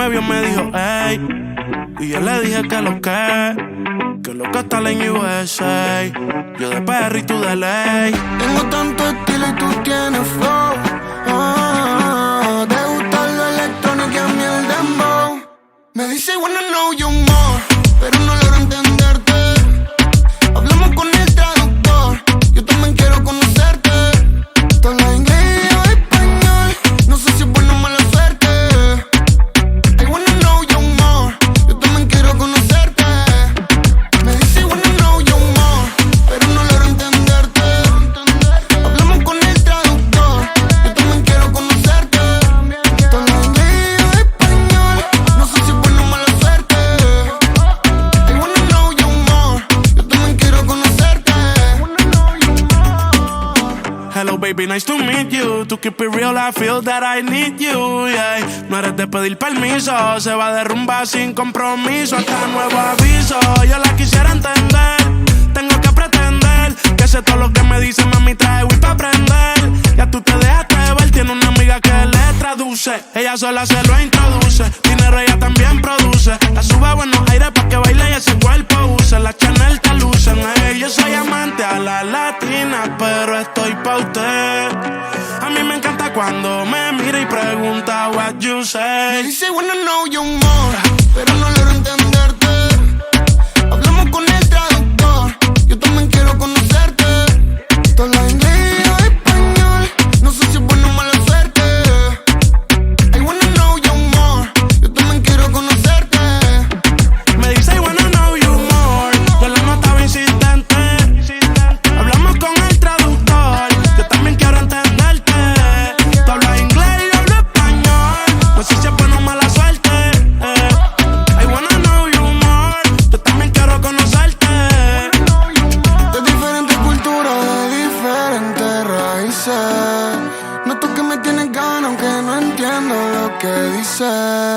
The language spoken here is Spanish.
me vio me dijo, ey. Y yo le dije que lo que está en USA. Yo de PR y tú de ley. Tengo tanto estilo y tú tienes flow. Te gusta lo electrónico y a mí el dembow. Me dice wanna know you more, pero no logro entenderte. Hablamos con el traductor, yo también quiero conocerte. Tú hablas inglés y yo español, no sé si es buena o mala suerte. I wanna know you more, yo también quiero conocerte. Me dice wanna know you more, pero no logro entenderte. Hablamos con el traductor, yo también quiero conocerte. Tú hablas inglés y yo español, no sé si es buena o mala suerte. I wanna know you more, yo también quiero conocerte. Hello baby, nice to meet you. To keep it real, I feel that I need you, yeah. No eres de pedir permiso, se va a derrumbar sin compromiso. Hasta nuevo aviso, yo la quisiera entender. Tengo que pretender que sé todo lo que me dice, mami, trae Wii pa' aprender. Ya tú te dejaste ver, tiene una amiga que le traduce. Ella sola se lo introduce, dinero ella también produce. La sube a buenos aires pa' que baile y ese cuerpo use. La Chanel te lucen, yo soy amante a la latina, pero estoy pa' usted. A mí me encanta cuando me mira y pregunta what you Me say. dice wanna know you more, pero no logro entenderte. Hablamos con el traductor, yo también quiero conocerte. Tú hablas inglés y yo español, no sé si es buena o mala suerte. I wanna know you more, yo también quiero conocerte. Me dice I wanna know you more, yo la notaba insistente. Hablamos con el traductor, yo también quiero entenderte. Tú hablas inglés y yo hablo español, no sé si es buena o mala suerte. I wanna know you more, yo también quiero conocerte. De diferentes culturas, de diferentes raíces. Noto que me tienes ganas aunque no entiendo lo que dices.